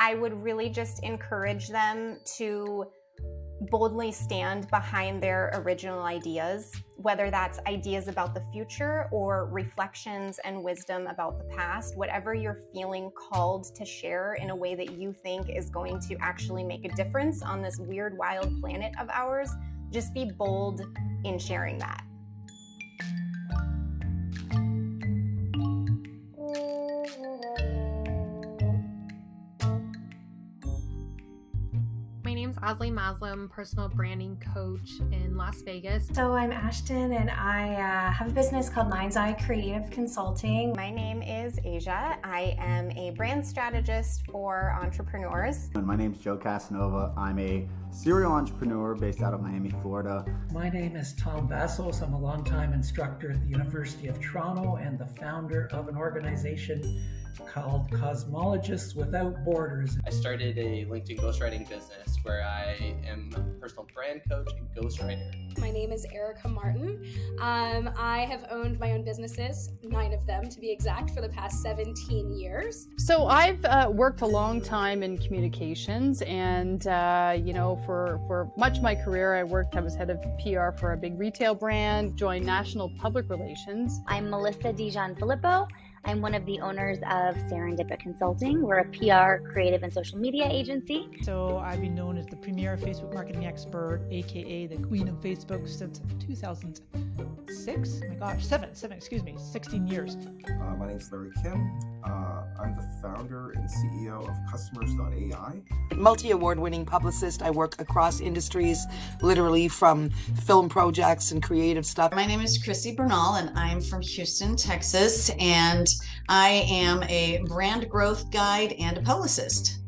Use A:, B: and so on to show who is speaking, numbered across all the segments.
A: I would really just encourage them to boldly stand behind their original ideas, whether that's ideas about the future or reflections and wisdom about the past. Whatever you're feeling called to share in a way that you think is going to actually make a difference on this weird, wild planet of ours, just be bold in sharing that.
B: My name's Azalee Maslow. I'm a personal branding coach in Las Vegas.
C: So I'm Ashton, and I have a business called Mind's Eye Creative Consulting.
A: My name is Asia. I am a brand strategist for entrepreneurs.
D: And my name's Casanova. I'm a serial entrepreneur based out of Miami, Florida.
E: My name is Tom Vassos. I'm a longtime instructor at the University of Toronto and the founder of an organization called Cosmologists Without Borders.
F: I started a LinkedIn ghostwriting business where I am a personal brand coach and ghostwriter.
G: My name is Erica Martin. I have owned my own businesses, 9 of them to be exact, for the past 17 years.
H: So I've worked a long time in communications, and for much of my career I was head of PR for a big retail brand, joined national public relations.
I: I'm Melissa Digianfilippo. I'm one of the owners of Serendipit Consulting. We're a PR, creative, and social media agency.
J: So I've been known as the premier Facebook marketing expert, aka the queen of Facebook, since 2006. Oh my gosh, 16 years.
K: My name's Larry Kim. I'm the founder and CEO of Customers.ai.
L: Multi-award-winning publicist. I work across industries, literally from film projects and creative stuff.
M: My name is Chrissy Bernal, and I'm from Houston, Texas, and I am a brand growth guide and a publicist.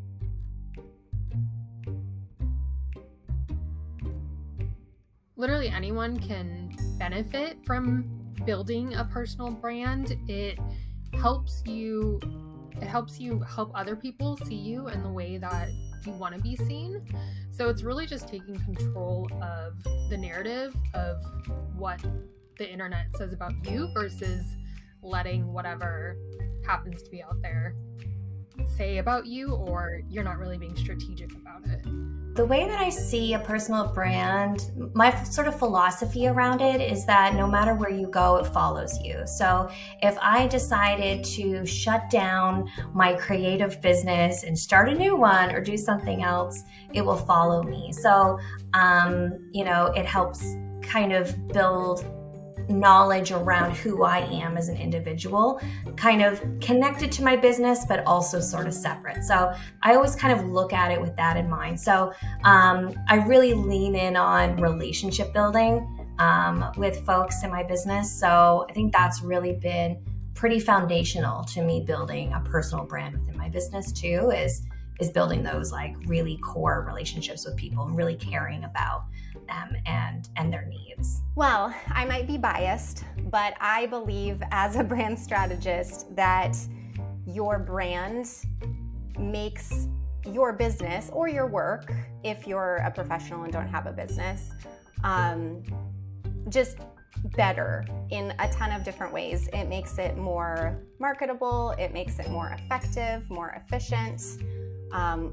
B: Literally anyone can benefit from building a personal brand. It helps you help other people see you in the way that you want to be seen. So it's really just taking control of the narrative of what the internet says about you versus letting whatever happens to be out there say about you, or you're not really being strategic about it.
C: The way that I see a personal brand, my sort of philosophy around it is that no matter where you go, it follows you. So if I decided to shut down my creative business and start a new one or do something else, it will follow me. So, it helps kind of build knowledge around who I am as an individual, kind of connected to my business, but also sort of separate. So I always kind of look at it with that in mind. So I really lean in on relationship building with folks in my business. So I think that's really been pretty foundational to me building a personal brand within my business too, is building those like really core relationships with people and really caring about them and their needs.
A: Well, I might be biased, but I believe as a brand strategist that your brand makes your business or your work, if you're a professional and don't have a business, just better in a ton of different ways. It makes it more marketable, it makes it more effective, more efficient,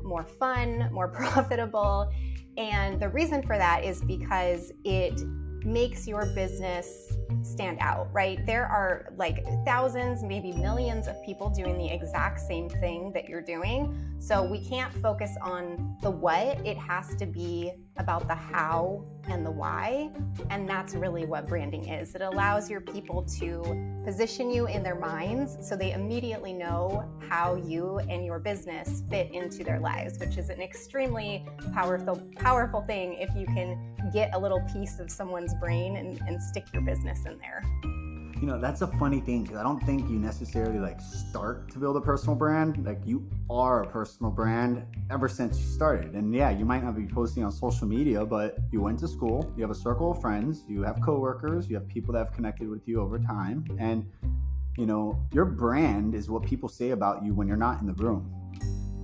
A: more fun, more profitable. And the reason for that is because it makes your business stand out, right? There are like thousands, maybe millions of people doing the exact same thing that you're doing. So we can't focus on the what, it has to be about the how and the why. And that's really what branding is. It allows your people to position you in their minds so they immediately know how you and your business fit into their lives, which is an extremely powerful thing if you can get a little piece of someone's brain and stick your business in there.
D: You know, that's a funny thing because I don't think you necessarily start to build a personal brand. You are a personal brand ever since you started. And yeah, you might not be posting on social media, but you went to school, you have a circle of friends, you have coworkers, you have people that have connected with you over time. And, your brand is what people say about you when you're not in the room,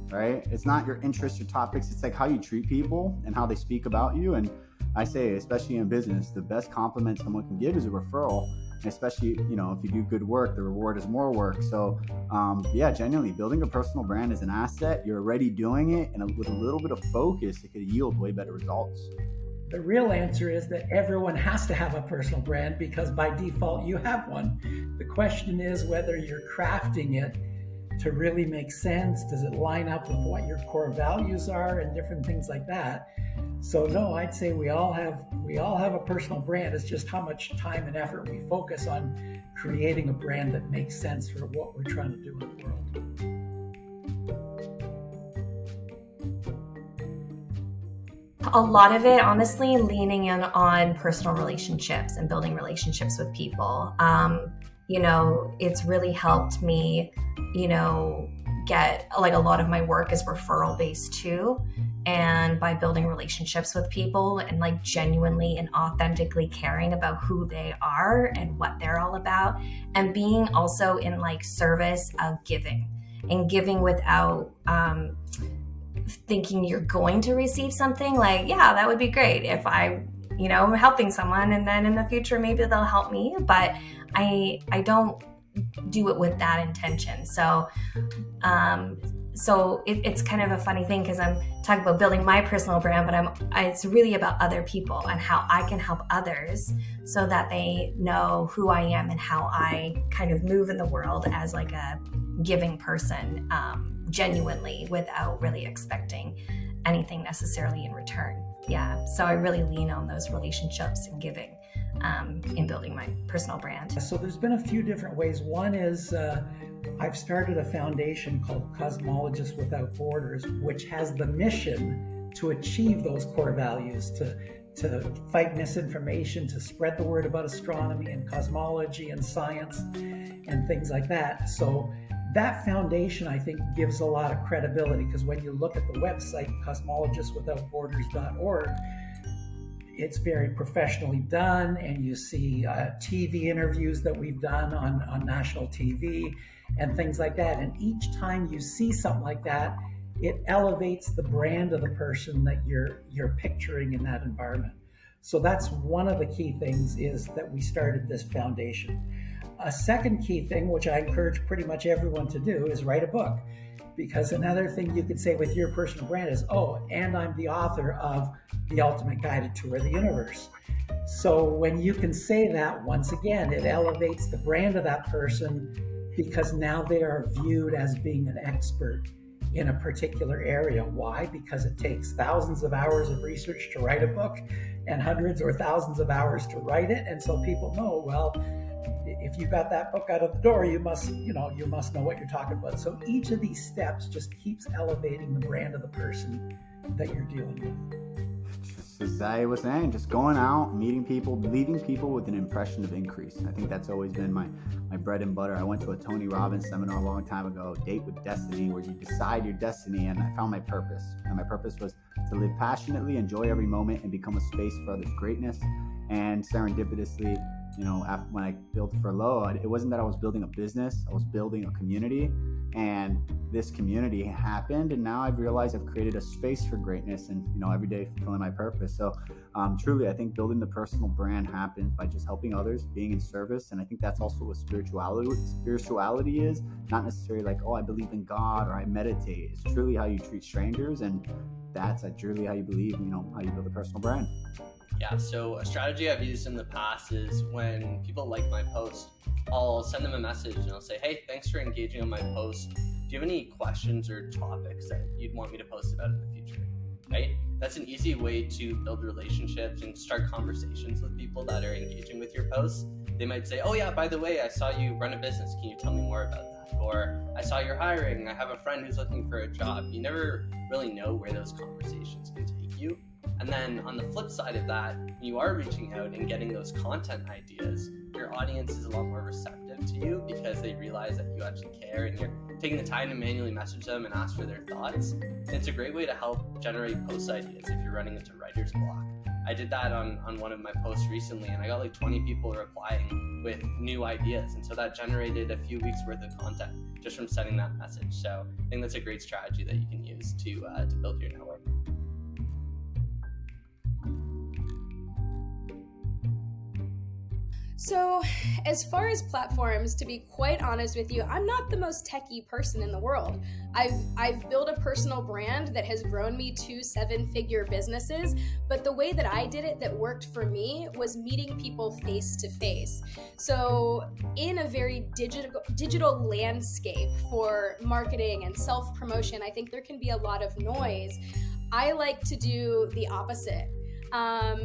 D: right? It's not your interests, your topics. It's like how you treat people and how they speak about you. And I say, especially in business, the best compliment someone can give is a referral. And especially, you know, if you do good work, the reward is more work. So yeah, genuinely building a personal brand is an asset. You're already doing it, and with a little bit of focus, it could yield way better results.
E: The real answer is that everyone has to have a personal brand because by default you have one. The question is whether you're crafting it to really make sense. Does it line up with what your core values are and different things like that? So no, I'd say we all have a personal brand. It's just how much time and effort we focus on creating a brand that makes sense for what we're trying to do in the world.
C: A lot of it, honestly, leaning in on personal relationships and building relationships with people. You know, it's really helped me, you know, get, like, a lot of my work is referral based too. And by building relationships with people and like genuinely and authentically caring about who they are and what they're all about, and being also in like service of giving and giving without, thinking you're going to receive something. Like, yeah, that would be great if I, you know, I'm helping someone and then in the future maybe they'll help me, but I don't do it with that intention. So it's kind of a funny thing because I'm talking about building my personal brand, but it's really about other people and how I can help others so that they know who I am and how I kind of move in the world as like a giving person, genuinely, without really expecting anything necessarily in return. Yeah, so I really lean on those relationships and giving in building my personal brand.
E: So there's been a few different ways. One is I've started a foundation called Cosmologists Without Borders, which has the mission to achieve those core values, to fight misinformation, to spread the word about astronomy and cosmology and science and things like that. So that foundation, I think, gives a lot of credibility because when you look at the website, cosmologistswithoutborders.org, it's very professionally done, and you see TV interviews that we've done on national TV and things like that. And each time you see something like that, it elevates the brand of the person that you're picturing in that environment. So that's one of the key things, is that we started this foundation. A second key thing, which I encourage pretty much everyone to do, is write a book. Because another thing you could say with your personal brand is, oh, and I'm the author of The Ultimate Guided Tour of the Universe. So when you can say that, once again, it elevates the brand of that person because now they are viewed as being an expert in a particular area. Why? Because it takes thousands of hours of research to write a book and hundreds or thousands of hours to write it. And so people know, well, if you got that book out of the door, you must know what you're talking about. So each of these steps just keeps elevating the brand of the person that you're dealing with.
D: Just as I was saying, just going out, meeting people, leaving people with an impression of increase. I think that's always been my bread and butter. I went to a Tony Robbins seminar a long time ago, Date with Destiny, where you decide your destiny, and I found my purpose. And my purpose was to live passionately, enjoy every moment, and become a space for others' greatness. And serendipitously, you know, when I built Furlough, it wasn't that I was building a business, I was building a community, and this community happened, and now I've realized I've created a space for greatness, and, you know, every day fulfilling my purpose. So truly, I think building the personal brand happens by just helping others, being in service, and I think that's also what spirituality is, not necessarily like, oh, I believe in God or I meditate. It's truly how you treat strangers, and that's truly how you believe, you know, how you build a personal brand.
F: Yeah, so a strategy I've used in the past is when people like my post, I'll send them a message and I'll say, hey, thanks for engaging on my post. Do you have any questions or topics that you'd want me to post about in the future? Right? That's an easy way to build relationships and start conversations with people that are engaging with your posts. They might say, oh yeah, by the way, I saw you run a business. Can you tell me more about that? Or I saw you're hiring. I have a friend who's looking for a job. You never really know where those conversations can take you. And then on the flip side of that, when you are reaching out and getting those content ideas, your audience is a lot more receptive to you because they realize that you actually care and you're taking the time to manually message them and ask for their thoughts. And it's a great way to help generate post ideas if you're running into writer's block. I did that on one of my posts recently, and I got like 20 people replying with new ideas. And so that generated a few weeks worth of content just from sending that message. So I think that's a great strategy that you can use to build your network.
G: So, as far as platforms, to be quite honest with you, I'm not the most techie person in the world. I've built a personal brand that has grown me to 7-figure businesses, but the way that I did it that worked for me was meeting people face to face. So, in a very digital landscape for marketing and self-promotion, I think there can be a lot of noise. I like to do the opposite.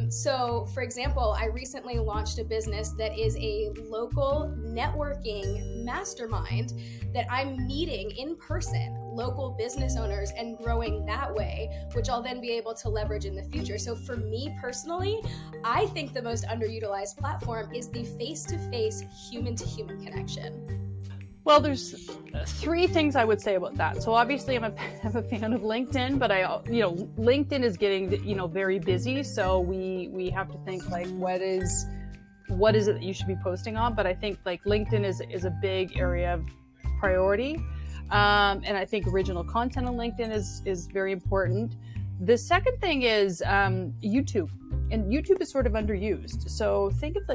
G: So, for example, I recently launched a business that is a local networking mastermind that I'm meeting in person, local business owners, and growing that way, which I'll then be able to leverage in the future. So for me personally, I think the most underutilized platform is the face-to-face, human-to-human connection.
H: Well, there's 3 things I would say about that. So obviously I'm a fan of LinkedIn, but LinkedIn is getting, very busy. So we have to think like, what is it that you should be posting on? But I think like LinkedIn is a big area of priority. And I think original content on LinkedIn is very important. The second thing is YouTube. And YouTube is sort of underused. So think of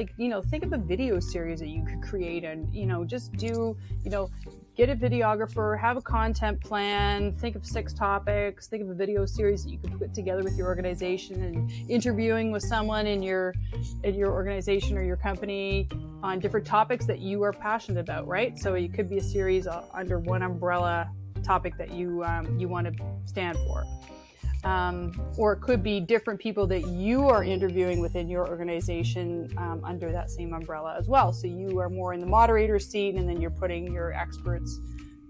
H: a video series that you could create and, just do, get a videographer, have a content plan, think of 6 topics, think of a video series that you could put together with your organization and interviewing with someone in your organization or your company on different topics that you are passionate about, right? So it could be a series under one umbrella topic that you want to stand for. Or it could be different people that you are interviewing within your organization under that same umbrella as well. So you are more in the moderator seat, and then you're putting your experts,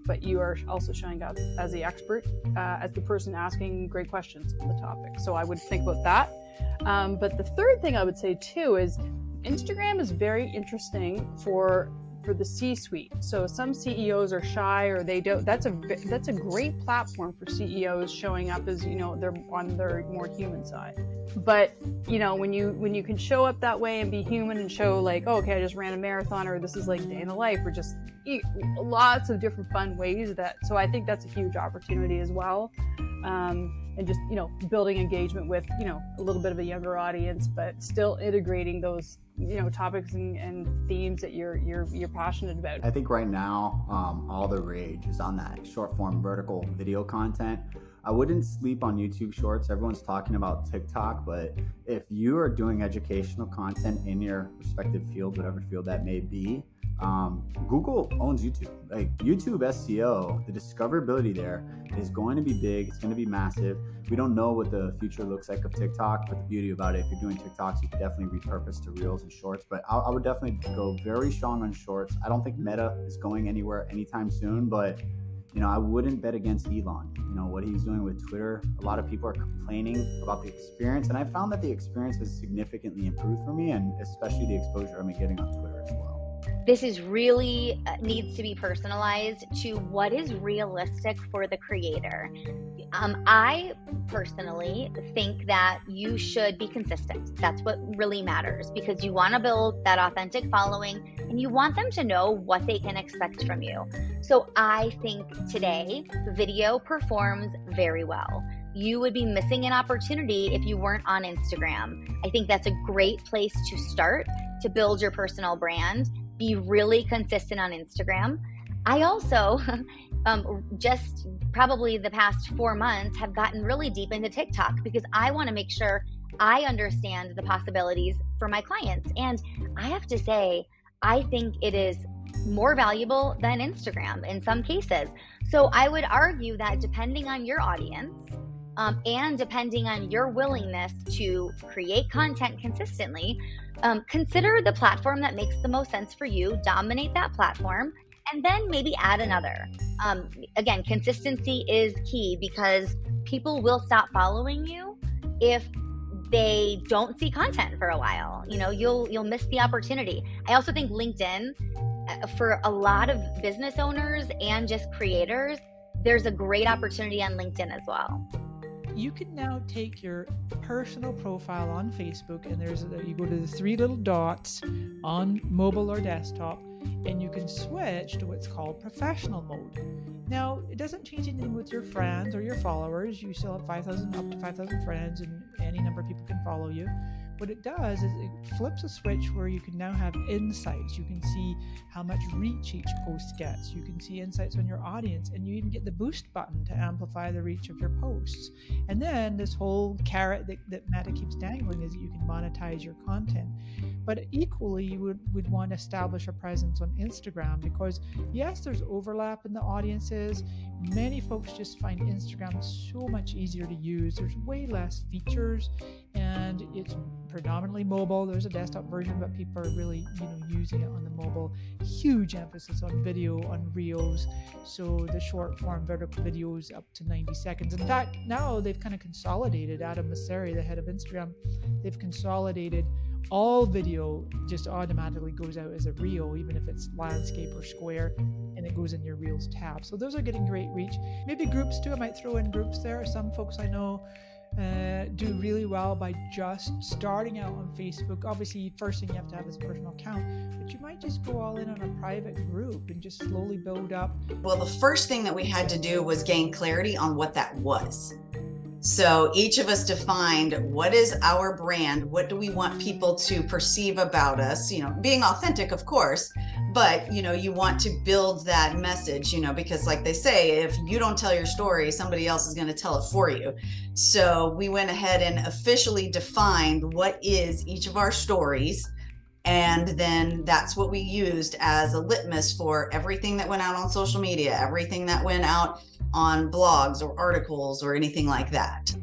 H: but you are also showing up as the expert, as the person asking great questions on the topic. So I would think about that. But the third thing I would say too is Instagram is very interesting for the C-suite. So some CEOs are shy or they don't. That's a great platform for CEOs showing up as, they're on their more human side. But, when you can show up that way and be human and show like, oh, okay, I just ran a marathon, or this is like day in the life, or just lots of different fun ways so I think that's a huge opportunity as well. And just, building engagement with, a little bit of a younger audience, but still integrating those, topics and themes that you're passionate about.
D: I think right now, all the rage is on that short form vertical video content. I wouldn't sleep on YouTube Shorts. Everyone's talking about TikTok, but if you are doing educational content in your respective field, whatever field that may be, Google owns YouTube. Like YouTube SEO, the discoverability there is going to be big. It's going to be massive. We don't know what the future looks like of TikTok, but the beauty about it, if you're doing TikToks, you can definitely repurpose to Reels and Shorts. But I would definitely go very strong on Shorts. I don't think Meta is going anywhere anytime soon, but I wouldn't bet against Elon. What he's doing with Twitter, a lot of people are complaining about the experience, and I found that the experience has significantly improved for me, and especially the exposure I'm getting on Twitter as well.
I: This is really needs to be personalized to what is realistic for the creator. I personally think that you should be consistent. That's what really matters, because you want to build that authentic following and you want them to know what they can expect from you. So I think today video performs very well. You would be missing an opportunity if you weren't on Instagram. I think that's a great place to start to build your personal brand. Be really consistent on Instagram. I also, just probably the past 4 months, have gotten really deep into TikTok because I want to make sure I understand the possibilities for my clients. And I have to say, I think it is more valuable than Instagram in some cases. So I would argue that depending on your audience, and depending on your willingness to create content consistently, consider the platform that makes the most sense for you, dominate that platform, and then maybe add another. Again, consistency is key because people will stop following you if they don't see content for a while. You'll miss the opportunity. I also think LinkedIn, for a lot of business owners and just creators, there's a great opportunity on LinkedIn as well.
J: You can now take your personal profile on Facebook, and you go to the 3 little dots on mobile or desktop, and you can switch to what's called professional mode. Now, it doesn't change anything with your friends or your followers. You still have up to 5,000 friends, and any number of people can follow you. what it does is it flips a switch where you can now have insights. You can see how much reach each post gets. You can see insights on your audience, and you even get the boost button to amplify the reach of your posts. And then this whole carrot that Meta keeps dangling is that you can monetize your content. But equally, you would want to establish a presence on Instagram, because yes, there's overlap in the audiences. Many folks just find Instagram so much easier to use. There's way less features, and it's predominantly mobile. There's a desktop version, but people are really, using it on the mobile. Huge emphasis on video, on Reels. So the short form vertical videos up to 90 seconds. In fact, now they've kind of consolidated. Adam Mosseri, the head of Instagram, they've consolidated all video just automatically goes out as a reel, even if it's landscape or square, and it goes in your Reels tab. So those are getting great reach. Maybe groups too. I might throw in groups there. Some folks I know do really well by just starting out on Facebook. Obviously, first thing you have to have is a personal account, but you might just go all in on a private group and just slowly build up.
M: Well, the first thing that we had to do was gain clarity on what that was. So each of us defined, what is our brand? What do we want people to perceive about us? Being authentic, of course, but you want to build that message, because like they say, if you don't tell your story, somebody else is going to tell it for you. So we went ahead and officially defined what is each of our stories. And then that's what we used as a litmus for everything that went out on social media, everything that went out on blogs or articles or anything like that.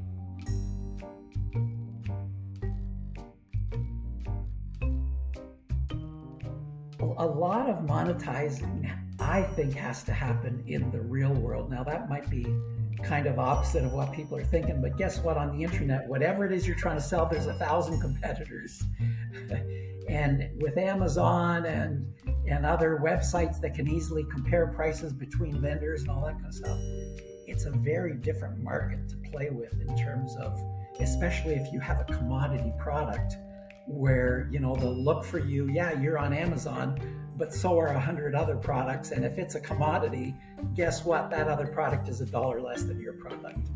E: A lot of monetizing, I think, has to happen in the real world. Now, that might be kind of opposite of what people are thinking, but guess what? On the internet, whatever it is you're trying to sell, there's 1,000 competitors. And with Amazon and other websites that can easily compare prices between vendors and all that kind of stuff, it's a very different market to play with in terms of, especially if you have a commodity product where, they'll look for you. Yeah, you're on Amazon, but so are 100 other products. And if it's a commodity, guess what? That other product is $1 less than your product.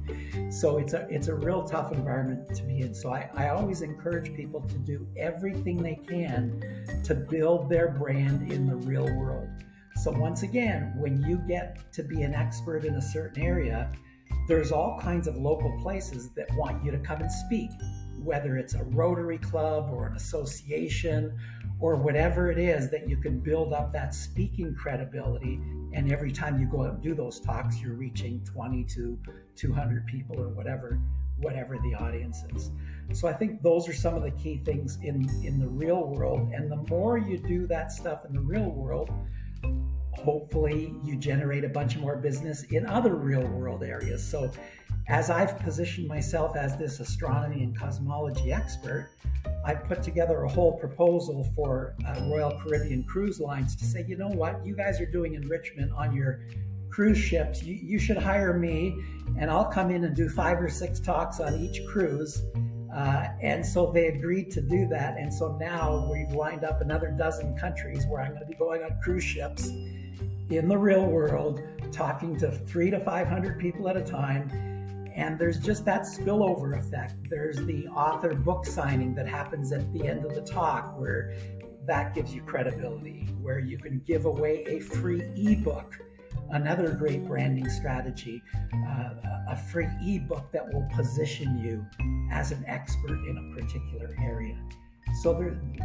E: So it's a real tough environment to be in. So I always encourage people to do everything they can to build their brand in the real world. So once again, when you get to be an expert in a certain area, there's all kinds of local places that want you to come and speak, whether it's a Rotary Club or an association or whatever it is, that you can build up that speaking credibility. And every time you go out and do those talks, you're reaching 20 to 200 people or whatever the audience is. So I think those are some of the key things in the real world. And the more you do that stuff in the real world, hopefully you generate a bunch more business in other real world areas. So as I've positioned myself as this astronomy and cosmology expert, I put together a whole proposal for Royal Caribbean Cruise Lines to say, you know what, you guys are doing enrichment on your cruise ships. You should hire me, and I'll come in and do 5 or 6 talks on each cruise. And so they agreed to do that. And so now we've lined up another dozen countries where I'm going to be going on cruise ships in the real world, talking to 300 to 500 people at a time. And there's just that spillover effect. There's the author book signing that happens at the end of the talk, where that gives you credibility, where you can give away a free ebook, another great branding strategy, a free ebook that will position you as an expert in a particular area. So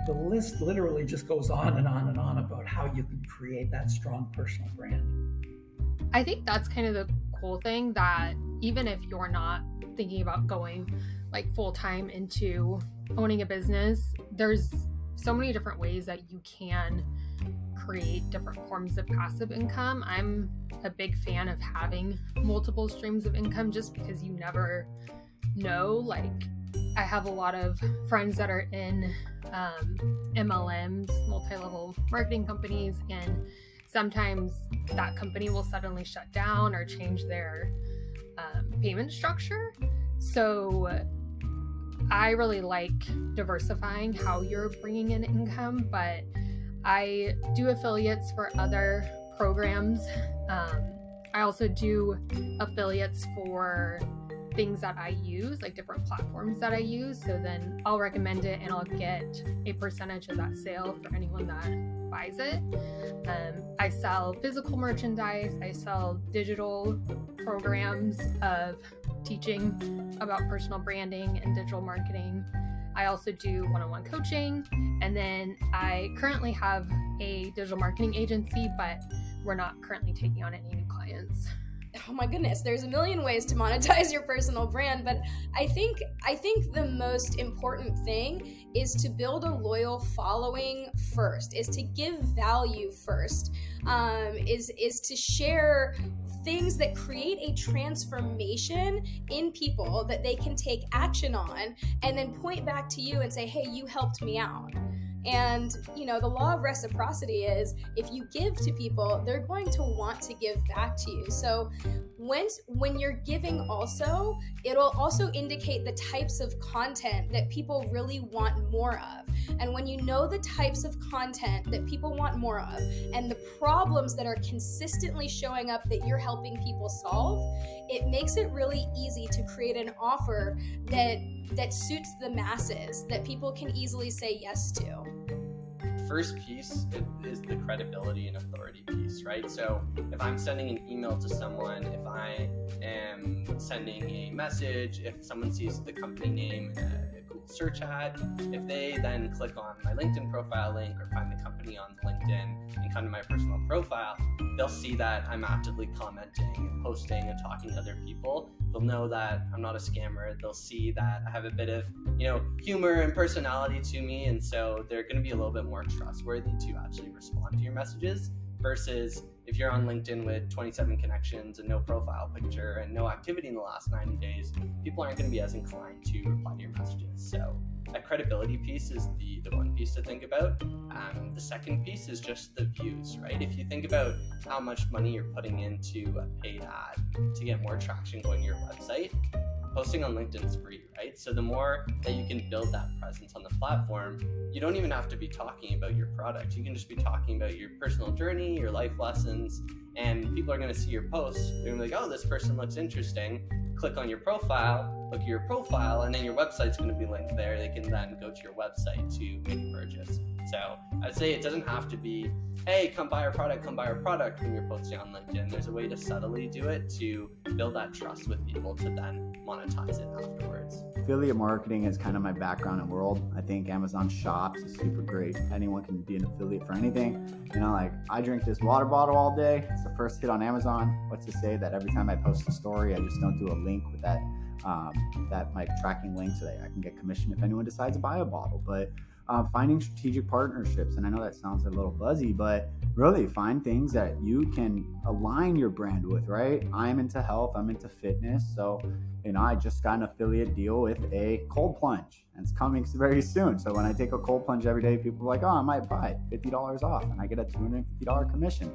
E: the list literally just goes on and on and on about how you can create that strong personal brand.
B: I think that's kind of the cool thing, that even if you're not thinking about going like full-time into owning a business, there's so many different ways that you can create different forms of passive income. I'm a big fan of having multiple streams of income, just because you never know. Like, I have a lot of friends that are in MLMs, multi-level marketing companies, and sometimes that company will suddenly shut down or change their payment structure. So I really like diversifying how you're bringing in income, but I do affiliates for other programs. I also do affiliates for things that I use, like different platforms that I use. So then I'll recommend it and I'll get a percentage of that sale for anyone that buys it. I sell physical merchandise. I sell digital programs of teaching about personal branding and digital marketing. I also do one-on-one coaching. And then I currently have a digital marketing agency, but we're not currently taking on any new clients.
G: Oh my goodness, there's a million ways to monetize your personal brand, but I think the most important thing is to build a loyal following first, is to give value first, is to share things that create a transformation in people that they can take action on and then point back to you and say, hey, you helped me out. And, the law of reciprocity is if you give to people, they're going to want to give back to you. So when you're giving also, it'll also indicate the types of content that people really want more of. And when you know the types of content that people want more of and the problems that are consistently showing up that you're helping people solve, it makes it really easy to create an offer that suits the masses, that people can easily say yes to.
F: First piece is the credibility and authority piece, right? So if I'm sending an email to someone, if I am sending a message, if someone sees the company name in a Google search ad, if they then click on my LinkedIn profile link or find the company on LinkedIn and come to my personal profile, they'll see that I'm actively commenting and posting and talking to other people. They'll know that I'm not a scammer. They'll see that I have a bit of, humor and personality to me. And so they're going to be a little bit more trustworthy to actually respond to your messages versus if you're on LinkedIn with 27 connections and no profile picture and no activity in the last 90 days, people aren't going to be as inclined to reply to your messages. So that credibility piece is the one piece to think about. The second piece is just the views, right? If you think about how much money you're putting into a paid ad to get more traction going to your website, posting on LinkedIn is free, right? So the more that you can build that presence on the platform, you don't even have to be talking about your product. You can just be talking about your personal journey, your life lessons, and people are going to see your posts. They're going to be like, oh, this person looks interesting. Click on your profile, look at your profile, and then your website's going to be linked there. They can then go to your website to make a purchase. So I'd say it doesn't have to be, hey, come buy our product when you're posting on LinkedIn. There's a way to subtly do it to build that trust with people to then monetize it afterwards.
D: Affiliate marketing is kind of my background and world. I think Amazon Shops is super great. Anyone can be an affiliate for anything. I drink this water bottle all day. It's the first hit on Amazon. What's to say that every time I post a story, I just don't do a link with that my tracking link so that I can get commission if anyone decides to buy a bottle. But finding strategic partnerships, and I know that sounds a little buzzy, but really find things that you can align your brand with, right? I'm into health, I'm into fitness, so I just got an affiliate deal with a cold plunge, and it's coming very soon. So when I take a cold plunge every day, people are like, oh, I might buy it, $50 off, and I get a $250 commission.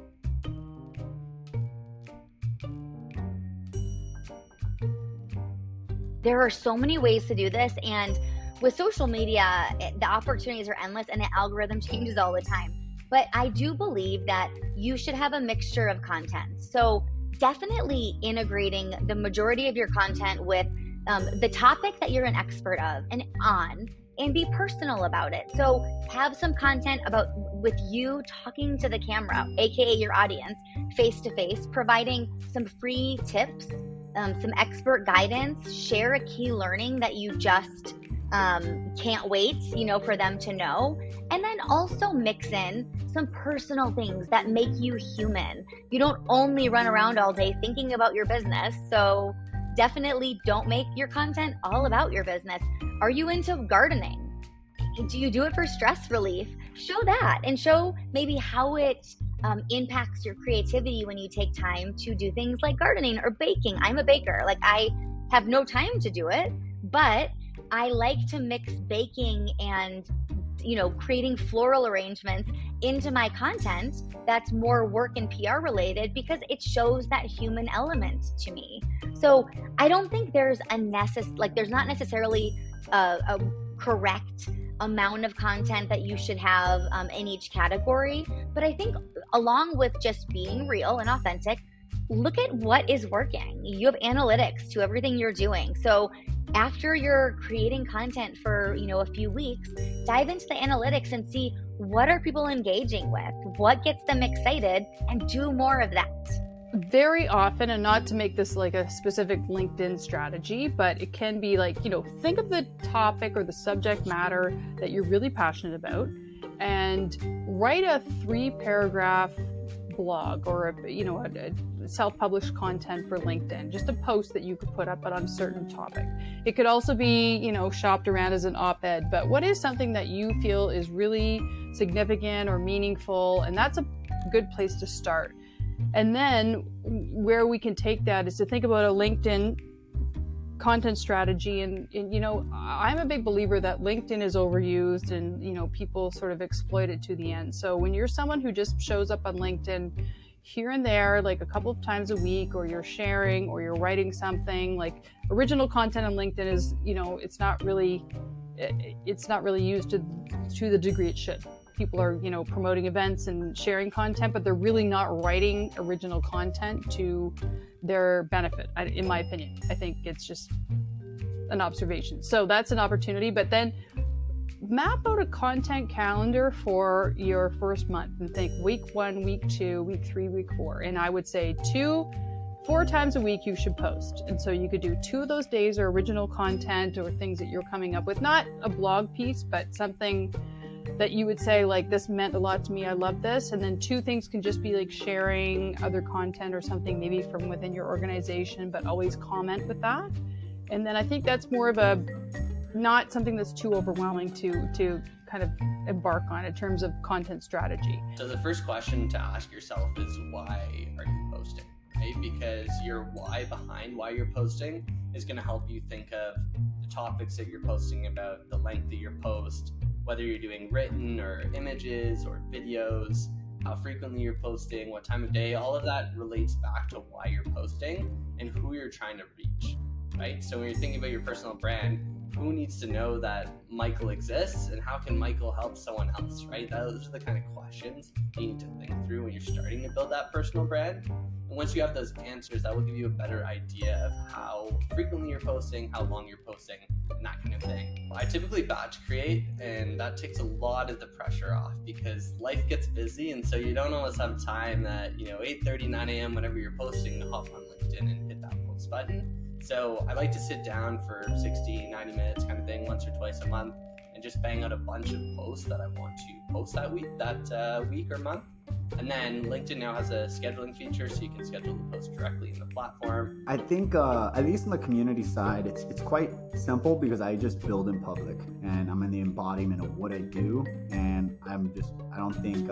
I: There are so many ways to do this, and with social media, the opportunities are endless and the algorithm changes all the time. But I do believe that you should have a mixture of content. So definitely integrating the majority of your content with the topic that you're an expert of and be personal about it. So have some content with you talking to the camera, aka your audience, face to face, providing some free tips, some expert guidance, share a key learning that you just can't wait, for them to know. And then also mix in some personal things that make you human. You don't only run around all day thinking about your business. So definitely don't make your content all about your business. Are you into gardening? Do you do it for stress relief? Show that and show maybe how it impacts your creativity when you take time to do things like gardening or baking. I'm a baker. I have no time to do it, but I like to mix baking and, creating floral arrangements into my content that's more work and PR related because it shows that human element to me. So I don't think there's there's not necessarily a correct amount of content that you should have in each category. But I think along with just being real and authentic, look at what is working. You have analytics to everything you're doing. So after you're creating content for, a few weeks, dive into the analytics and see what are people engaging with, what gets them excited, and do more of that.
H: Very often, and not to make this like a specific LinkedIn strategy, but it can be like, think of the topic or the subject matter that you're really passionate about and write a 3-paragraph blog or a self-published content for LinkedIn, just a post that you could put up on a certain topic. It could also be, shopped around as an op-ed, but what is something that you feel is really significant or meaningful? And that's a good place to start. And then where we can take that is to think about a LinkedIn content strategy. And I'm a big believer that LinkedIn is overused and, people sort of exploit it to the end. So when you're someone who just shows up on LinkedIn here and there, like a couple of times a week, or you're sharing or you're writing something, like original content on LinkedIn is, it's not really used to the degree it should. People are, promoting events and sharing content, but they're really not writing original content to their benefit, in my opinion. I think it's just an observation. So that's an opportunity, but then map out a content calendar for your first month and think week 1, week 2, week 3, week 4. And I would say 4 times a week you should post. And so you could do 2 of those days are original content or things that you're coming up with, not a blog piece, but something that you would say, like, this meant a lot to me, I love this. And then 2 things can just be like sharing other content or something maybe from within your organization, but always comment with that. And then I think that's more of not something that's too overwhelming to kind of embark on in terms of content strategy.
F: So the first question to ask yourself is, why are you posting? Right? Because your why behind why you're posting is going to help you think of the topics that you're posting about, the length of your post, whether you're doing written or images or videos, how frequently you're posting, what time of day. All of that relates back to why you're posting and who you're trying to reach, right? So when you're thinking about your personal brand, who needs to know that Michael exists and how can Michael help someone else, right? Those are the kind of questions you need to think through when you're starting to build that personal brand. And once you have those answers, that will give you a better idea of how frequently you're posting, how long you're posting, and that kind of thing. I typically batch create, and that takes a lot of the pressure off because life gets busy, and so you don't always have time at 8:30, 9 a.m. whenever you're posting to hop on LinkedIn and hit that post button. So I like to sit down for 60, 90 minutes kind of thing once or twice a month and just bang out a bunch of posts that I want to post that week or month. And then LinkedIn now has a scheduling feature, so you can schedule the post directly in the platform.
D: I think, at least on the community side, it's quite simple because I just build in public and I'm in the embodiment of what I do. And I don't think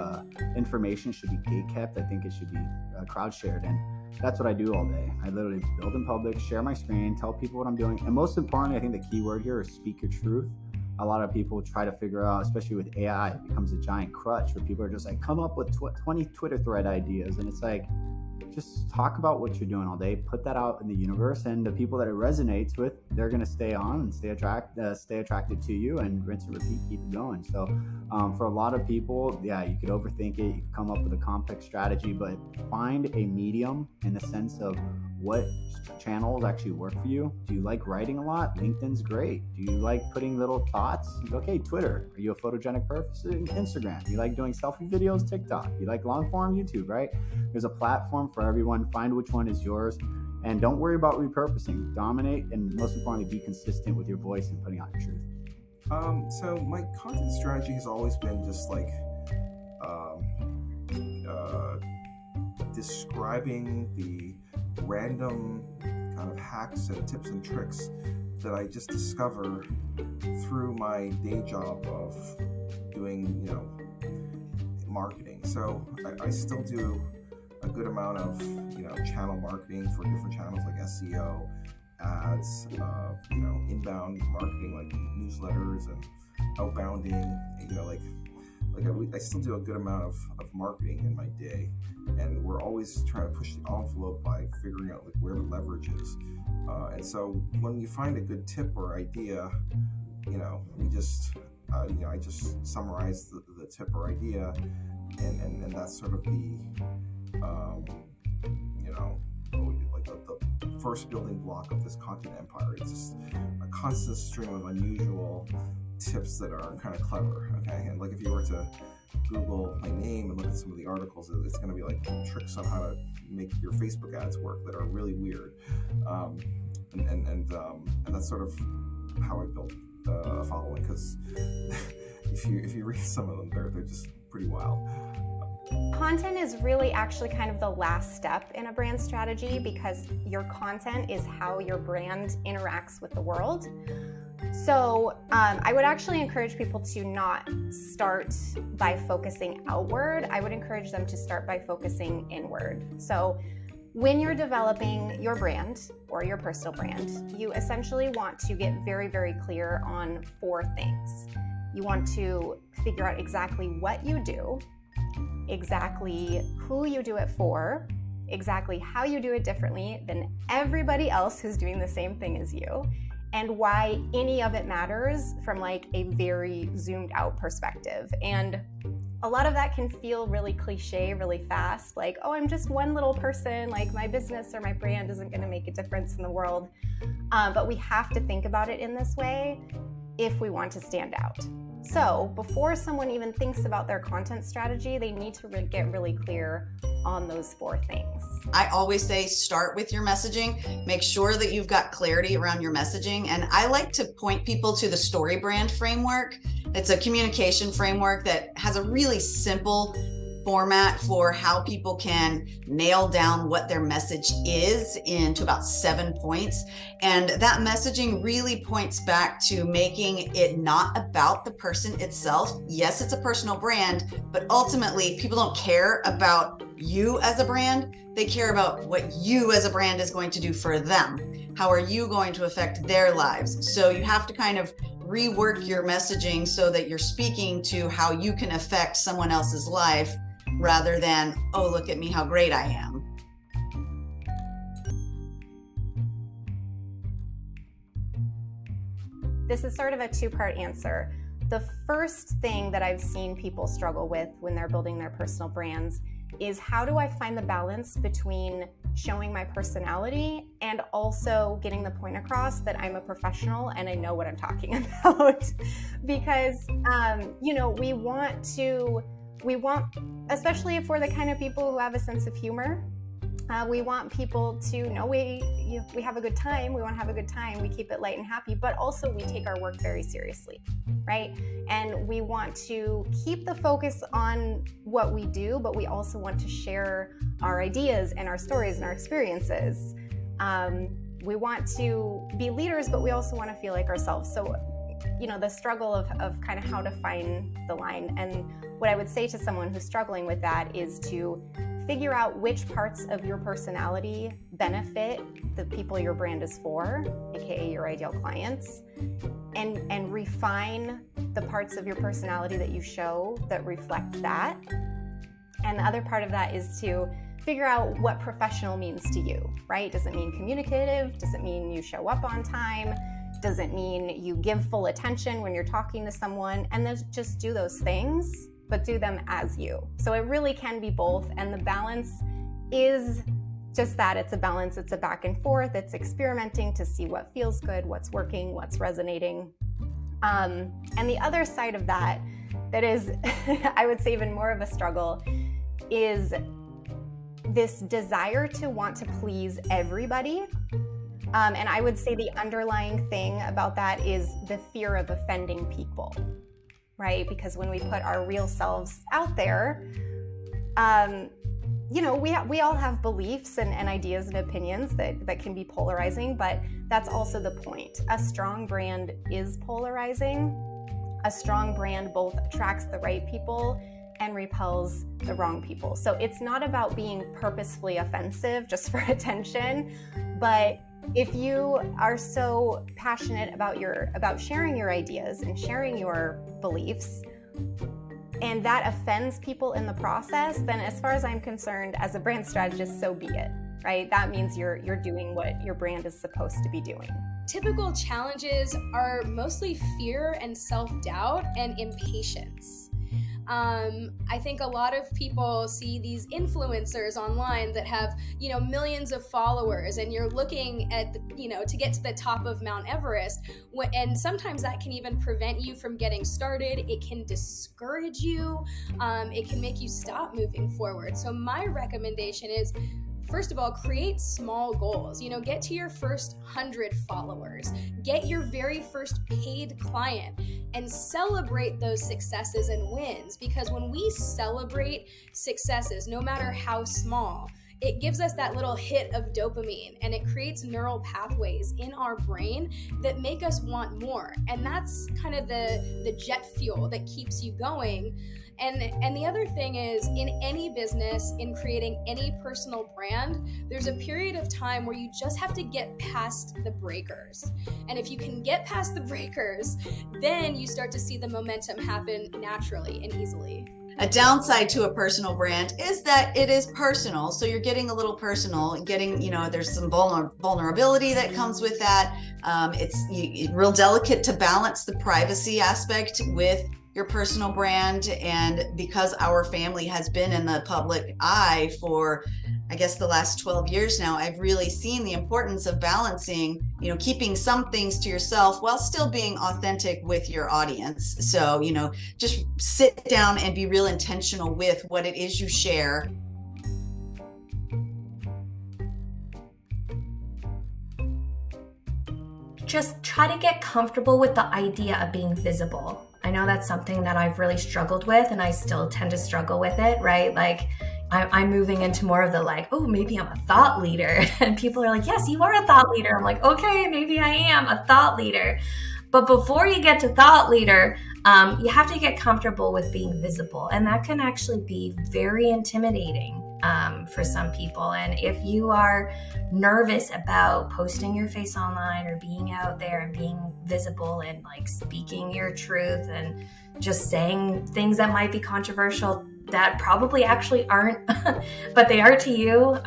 D: information should be gatekept. I think it should be crowd shared. And that's what I do all day. I literally build in public, share my screen, tell people what I'm doing. And most importantly, I think the key word here is speak your truth. A lot of people try to figure out, especially with AI, it becomes a giant crutch where people are just like, come up with 20 Twitter thread ideas. And it's like, just talk about what you're doing all day, put that out in the universe, and the people that it resonates with, they're going to stay on and stay attracted to you, and rinse and repeat, keep it going. So for a lot of people, yeah, you could overthink it, you could come up with a complex strategy, but find a medium in the sense of what channels actually work for you. Do you like writing a lot? LinkedIn's great. Do you like putting little thoughts? Okay, Twitter. Are you a photogenic person? Instagram. Do you like doing selfie videos? TikTok. Do you like long form? YouTube, right? There's a platform for everyone. Find which one is yours, and don't worry about repurposing. Dominate, and most importantly, be consistent with your voice and putting out your truth.
K: So my content strategy has always been just like describing the random kind of hacks and tips and tricks that I just discover through my day job of doing, marketing. So I still do a good amount of, channel marketing for different channels like SEO, ads, inbound marketing like newsletters and outbounding, I still do a good amount of marketing in my day, and we're always trying to push the envelope by figuring out where the leverage is. And so when you find a good tip or idea, we just, I just summarize the tip or idea, and that's sort of the, like the first building block of this content empire. It's just a constant stream of unusual tips that are kind of clever. Okay, and like if you were to Google my name and look at some of the articles, it's going to be like tricks on how to make your Facebook ads work that are really weird, and that's sort of how I built a following, because if you read some of them, they're just pretty wild.
A: Content is really actually kind of the last step in a brand strategy, because your content is how your brand interacts with the world. So I would actually encourage people to not start by focusing outward. I would encourage them to start by focusing inward. So when you're developing your brand or your personal brand, you essentially want to get very, very clear on 4 things. You want to figure out exactly what you do, exactly who you do it for, exactly how you do it differently than everybody else who's doing the same thing as you, and why any of it matters from like a very zoomed out perspective. And a lot of that can feel really cliche really fast, like, oh, I'm just one little person, like my business or my brand isn't going to make a difference in the world. But we have to think about it in this way if we want to stand out. So before someone even thinks about their content strategy, they need to get really clear on those 4 things.
M: I always say start with your messaging. Make sure that you've got clarity around your messaging. And I like to point people to the Story Brand framework. It's a communication framework that has a really simple format for how people can nail down what their message is into about 7 points. And that messaging really points back to making it not about the person itself. Yes, it's a personal brand, but ultimately people don't care about you as a brand. They care about what you as a brand is going to do for them. How are you going to affect their lives? So you have to kind of rework your messaging so that you're speaking to how you can affect someone else's life, rather than, oh, look at me, how great I am.
A: This is sort of a 2-part answer. The first thing that I've seen people struggle with when they're building their personal brands is, how do I find the balance between showing my personality and also getting the point across that I'm a professional and I know what I'm talking about? Because, we want, especially if we're the kind of people who have a sense of humor, we want people to know we have a good time. We want to have a good time. We keep it light and happy, but also we take our work very seriously, right? And we want to keep the focus on what we do, but we also want to share our ideas and our stories and our experiences. We want to be leaders, but we also want to feel like ourselves. So, the struggle of kind of how to find the line. And what I would say to someone who's struggling with that is to figure out which parts of your personality benefit the people your brand is for, aka your ideal clients, and refine the parts of your personality that you show that reflect that. And the other part of that is to figure out what professional means to you, right? Does it mean communicative? Does it mean you show up on time? Does it mean you give full attention when you're talking to someone? And then just do those things, but do them as you. So it really can be both. And the balance is just that. It's a balance. It's a back and forth. It's experimenting to see what feels good, what's working, what's resonating. And the other side of that is, I would say, even more of a struggle, is this desire to want to please everybody. And I would say the underlying thing about that is the fear of offending people, right? Because when we put our real selves out there, we all have beliefs and ideas and opinions that can be polarizing, but that's also the point. A strong brand is polarizing. A strong brand both attracts the right people and repels the wrong people. So it's not about being purposefully offensive just for attention, but if you are so passionate about sharing your ideas and sharing your beliefs, and that offends people in the process, then as far as I'm concerned, as a brand strategist, so be it, right? That means you're doing what your brand is supposed to be doing.
G: Typical challenges are mostly fear and self-doubt and impatience. I think a lot of people see these influencers online that have, millions of followers, and you're looking at, to get to the top of Mount Everest. And sometimes that can even prevent you from getting started. It can discourage you. It can make you stop moving forward. So my recommendation is, first of all, create small goals. Get to your first 100 followers, get your very first paid client, and celebrate those successes and wins. Because when we celebrate successes, no matter how small, it gives us that little hit of dopamine, and it creates neural pathways in our brain that make us want more. And that's kind of the jet fuel that keeps you going. And the other thing is, in any business, in creating any personal brand, there's a period of time where you just have to get past the breakers. And if you can get past the breakers, then you start to see the momentum happen naturally and easily.
M: A downside to a personal brand is that it is personal. So you're getting a little personal and getting, there's some vulnerability that comes with that. It's real delicate to balance the privacy aspect with your personal brand. And because our family has been in the public eye for, I guess, the last 12 years now, I've really seen the importance of balancing, keeping some things to yourself while still being authentic with your audience. So, just sit down and be real intentional with what it is you share.
C: Just try to get comfortable with the idea of being visible. I know that's something that I've really struggled with, and I still tend to struggle with it, right? Like, I'm moving into more of the maybe I'm a thought leader. And people are like, yes, you are a thought leader. I'm like, okay, maybe I am a thought leader. But before you get to thought leader, you have to get comfortable with being visible. And that can actually be very intimidating for some people. And if you are nervous about posting your face online or being out there and being visible and speaking your truth and just saying things that might be controversial that probably actually aren't, but they are to you,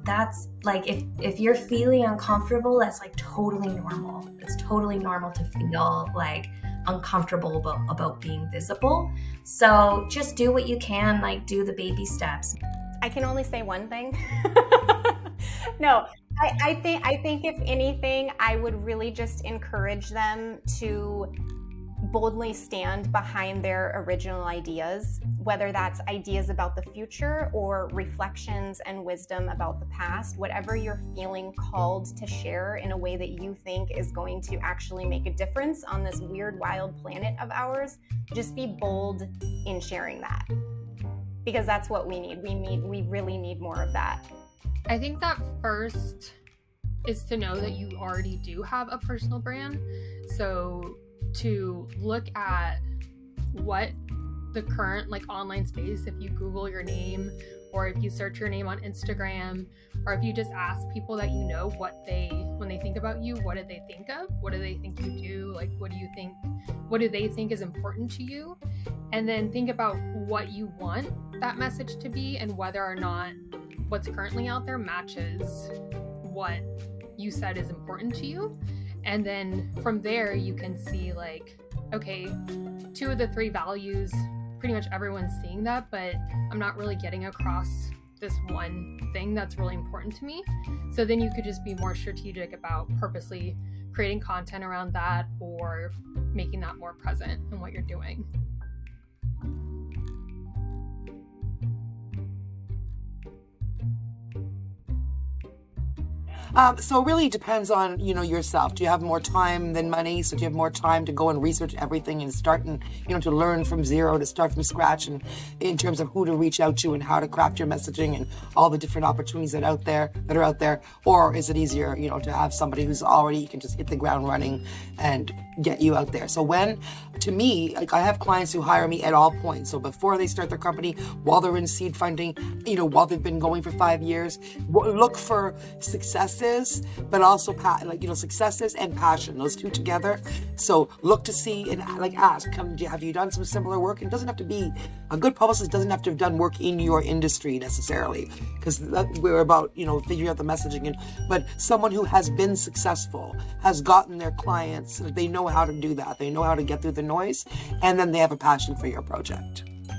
C: that's if you're feeling uncomfortable, that's totally normal. It's totally normal to feel uncomfortable about being visible. So just do what you can, do the baby steps.
A: I can only say one thing. No, I think if anything, I would really just encourage them to boldly stand behind their original ideas, whether that's ideas about the future or reflections and wisdom about the past. Whatever you're feeling called to share in a way that you think is going to actually make a difference on this weird, wild planet of ours, just be bold in sharing that, because that's what we need. We really need more of that.
B: I think that first is to know that you already do have a personal brand. So to look at what the current online space, if you Google your name, or if you search your name on Instagram, or if you just ask people that when they think about you, what do they think of? What do they think you do? What do they think is important to you? And then think about what you want that message to be and whether or not what's currently out there matches what you said is important to you. And then from there, you can see okay, 2 of the 3 values, pretty much everyone's seeing that, but I'm not really getting across this one thing that's really important to me. So then you could just be more strategic about purposely creating content around that or making that more present in what you're doing.
L: So it really depends on, yourself. Do you have more time than money? So do you have more time to go and research everything and start and, to learn from zero, to start from scratch, and in terms of who to reach out to and how to craft your messaging and all the different opportunities that are out there? Or is it easier, to have somebody who's already, you can just hit the ground running and get you out there? So to me, I have clients who hire me at all points. So before they start their company, while they're in seed funding, while they've been going for 5 years, look for successes is, but also successes and passion, those two together. So look to see and ask, have you done some similar work? It doesn't have to be, a good publicist doesn't have to have done work in your industry necessarily, because we're about, figuring out the messaging, but someone who has been successful, has gotten their clients, they know how to do that. They know how to get through the noise, and then they have a passion for your project.